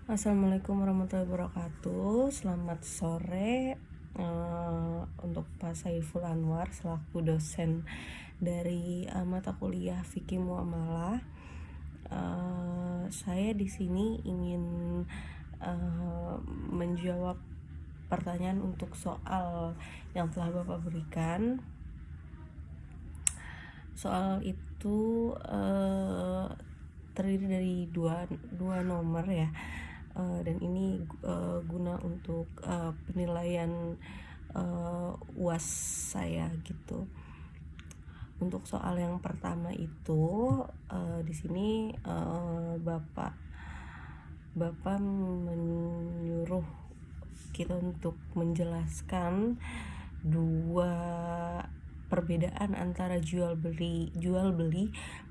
Assalamualaikum warahmatullahi wabarakatuh. Selamat sore untuk Pak Saiful Anwar selaku dosen dari mata kuliah Fikih Muamalah. Saya di sini ingin menjawab pertanyaan untuk soal yang telah Bapak berikan. Soal itu terdiri dari dua nomor ya. Dan ini guna untuk penilaian UAS saya gitu. Untuk soal yang pertama itu di sini Bapak menyuruh kita untuk menjelaskan dua perbedaan antara jual beli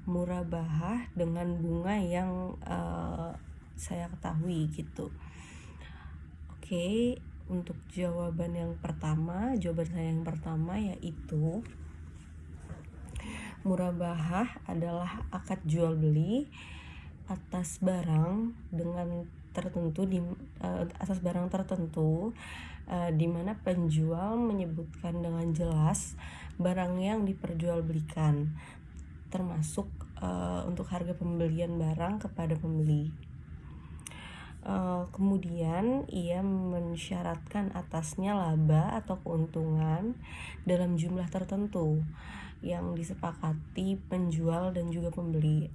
murabahah dengan bunga yang saya ketahui gitu. Oke, untuk jawaban saya yang pertama yaitu murabahah adalah akad jual beli atas barang tertentu di mana penjual menyebutkan dengan jelas barang yang diperjualbelikan, termasuk untuk harga pembelian barang kepada pembeli. Kemudian ia mensyaratkan atasnya laba atau keuntungan dalam jumlah tertentu yang disepakati penjual dan juga pembeli.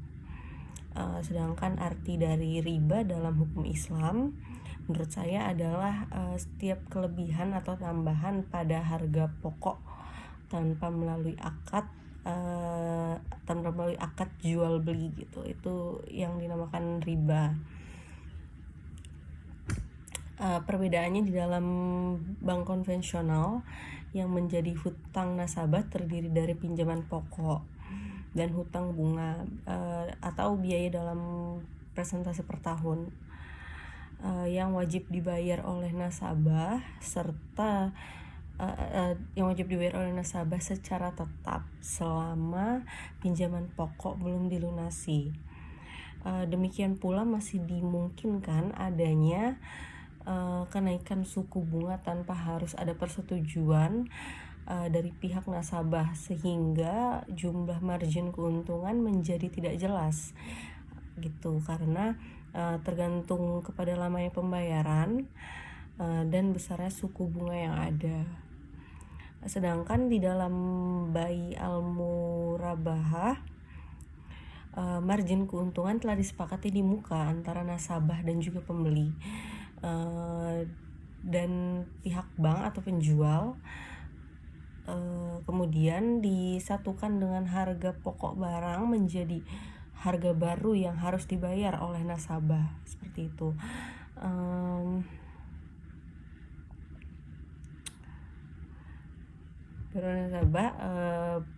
Sedangkan arti dari riba dalam hukum Islam menurut saya adalah setiap kelebihan atau tambahan pada harga pokok tanpa melalui akad jual beli gitu, itu yang dinamakan riba. Perbedaannya di dalam bank konvensional yang menjadi hutang nasabah terdiri dari pinjaman pokok dan hutang bunga atau biaya dalam persentase per tahun yang wajib dibayar oleh nasabah secara tetap selama pinjaman pokok belum dilunasi. Demikian pula masih dimungkinkan adanya kenaikan suku bunga tanpa harus ada persetujuan dari pihak nasabah, sehingga jumlah margin keuntungan menjadi tidak jelas gitu, karena tergantung kepada lamanya pembayaran dan besarnya suku bunga yang ada. Sedangkan di dalam bai al-murabahah margin keuntungan telah disepakati di muka antara nasabah dan juga pembeli, dan pihak bank atau penjual, kemudian disatukan dengan harga pokok barang menjadi harga baru yang harus dibayar oleh nasabah, seperti itu. Nasabah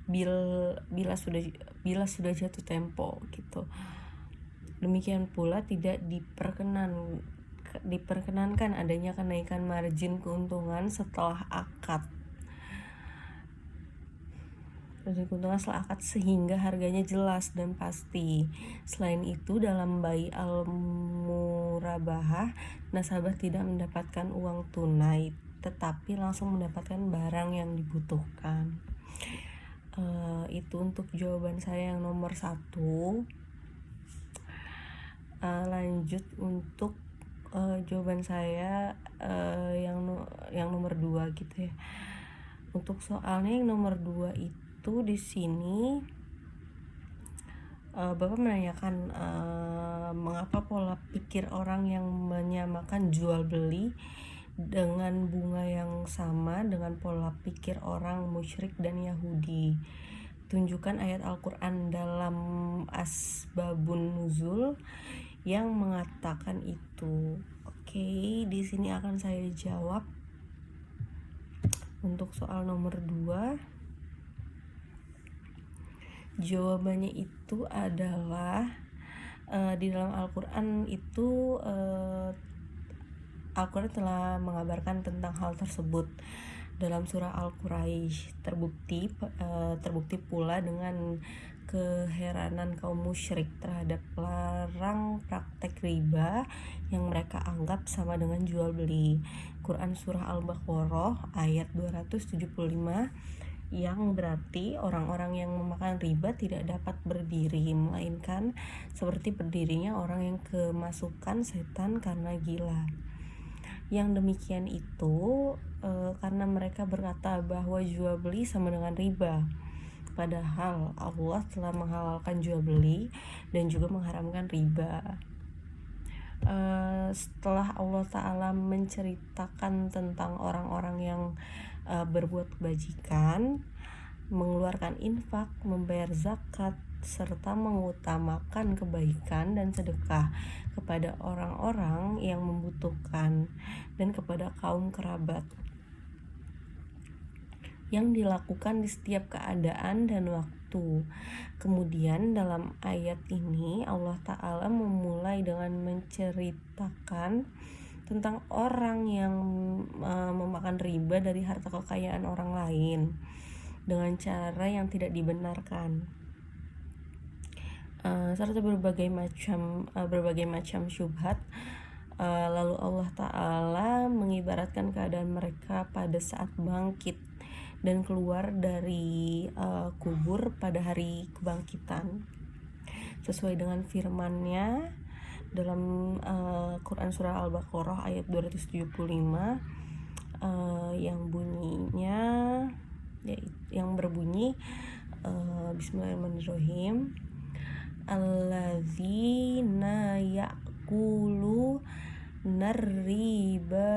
bila sudah jatuh tempo gitu. Demikian pula tidak diperkenankan adanya kenaikan margin keuntungan setelah akad. Sehingga harganya jelas dan pasti. Selain itu, dalam bai al-murabahah, nasabah tidak mendapatkan uang tunai, tetapi langsung mendapatkan barang yang dibutuhkan. Itu untuk jawaban saya yang nomor 1. Lanjut untuk jawaban saya yang nomor 2 gitu ya. Untuk soalnya yang nomor 2 itu di sini Bapak menanyakan mengapa pola pikir orang yang menyamakan jual beli dengan bunga yang sama dengan pola pikir orang musyrik dan Yahudi. Tunjukkan ayat Al-Quran dalam Asbabun Nuzul yang mengatakan itu. Oke, di sini akan saya jawab. Untuk soal nomor 2, jawabannya itu adalah di dalam Al-Quran itu Al-Quran telah mengabarkan tentang hal tersebut dalam surah Al-Quraisy. Terbukti pula dengan keheranan kaum musyrik terhadap larang praktek riba yang mereka anggap sama dengan jual beli. Quran Surah Al-Baqarah ayat 275, yang berarti orang-orang yang memakan riba tidak dapat berdiri, melainkan seperti berdirinya orang yang kemasukan setan karena gila. Yang demikian itu karena mereka berkata bahwa jual beli sama dengan riba, padahal Allah telah menghalalkan jual beli dan juga mengharamkan riba. Setelah Allah Ta'ala menceritakan tentang orang-orang yang berbuat kebajikan, mengeluarkan infak, membayar zakat, serta mengutamakan kebaikan dan sedekah kepada orang-orang yang membutuhkan dan kepada kaum kerabat, yang dilakukan di setiap keadaan dan waktu. Kemudian dalam ayat ini Allah Ta'ala memulai dengan menceritakan tentang orang yang memakan riba dari harta kekayaan orang lain dengan cara yang tidak dibenarkan, serta berbagai macam syubhat. Lalu Allah Ta'ala mengibaratkan keadaan mereka pada saat bangkit dan keluar dari kubur pada hari kebangkitan, sesuai dengan firman-Nya dalam Quran Surah Al-Baqarah ayat 275, yang berbunyi Bismillahirrahmanirrahim, alladzina ya'kulu narriba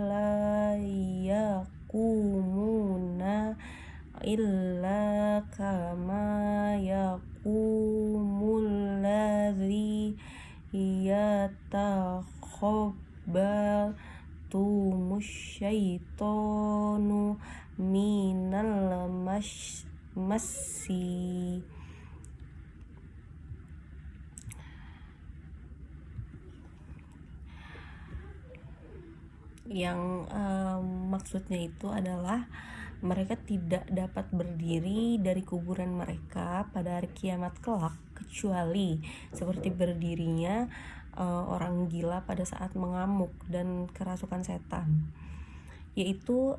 la yakumuna illa kama yakumul ladzi yatakhabbathu syaitanu minal massi. Yang maksudnya itu adalah mereka tidak dapat berdiri dari kuburan mereka pada hari kiamat kelak, kecuali seperti berdirinya orang gila pada saat mengamuk dan kerasukan setan, yaitu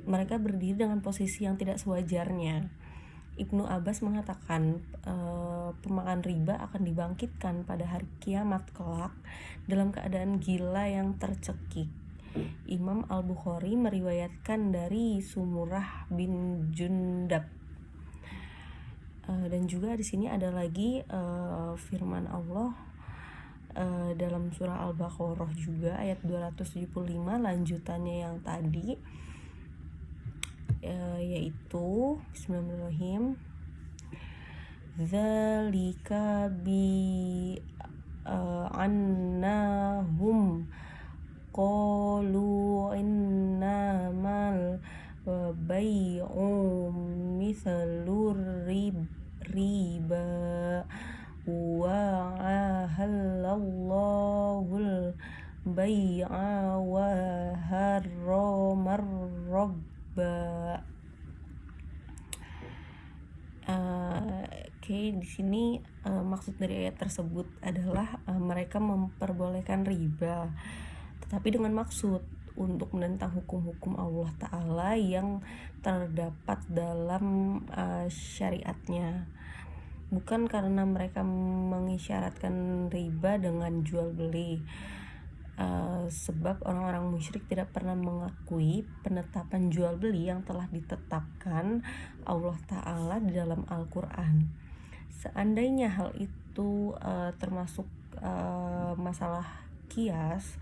mereka berdiri dengan posisi yang tidak sewajarnya. Ibnu Abbas mengatakan pemakan riba akan dibangkitkan pada hari kiamat kelak dalam keadaan gila yang tercekik. Imam Al-Bukhari meriwayatkan dari Sumurah bin Jundab. Dan juga di sini ada lagi firman Allah dalam surah Al-Baqarah juga ayat 275, lanjutannya yang tadi, yaitu Bismillahirrahmanirrahim, dzalika bi annahum qalu innamal bai'u mithlur riba wa ahallallahul bai'a wa harramar riba. Di sini maksud dari ayat tersebut adalah mereka memperbolehkan riba, tetapi dengan maksud untuk menentang hukum-hukum Allah Ta'ala yang terdapat dalam syariatnya, bukan karena mereka mengisyaratkan riba dengan jual beli. Sebab orang-orang musyrik tidak pernah mengakui penetapan jual beli yang telah ditetapkan Allah Ta'ala di dalam Al-Quran. Seandainya hal itu termasuk masalah kias,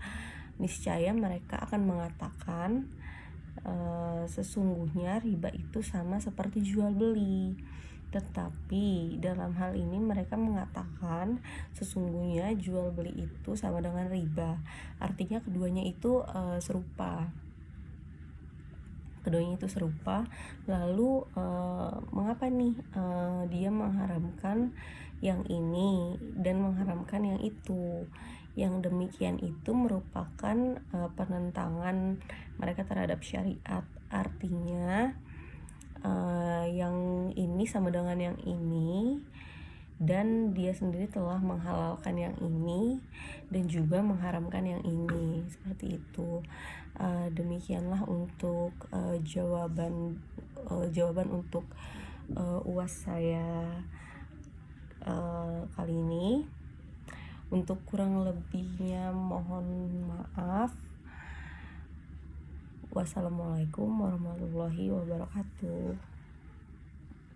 niscaya mereka akan mengatakan sesungguhnya riba itu sama seperti jual beli. Tetapi dalam hal ini mereka mengatakan sesungguhnya jual beli itu sama dengan riba. Artinya keduanya itu serupa. Lalu mengapa nih dia mengharamkan yang ini dan mengharamkan yang itu? Yang demikian itu merupakan penentangan mereka terhadap syariat. Artinya yang ini sama dengan yang ini, dan dia sendiri telah menghalalkan yang ini dan juga mengharamkan yang ini, seperti itu. Demikianlah untuk jawaban untuk UAS saya kali ini. Untuk kurang lebihnya mohon maaf. Wassalamualaikum warahmatullahi wabarakatuh.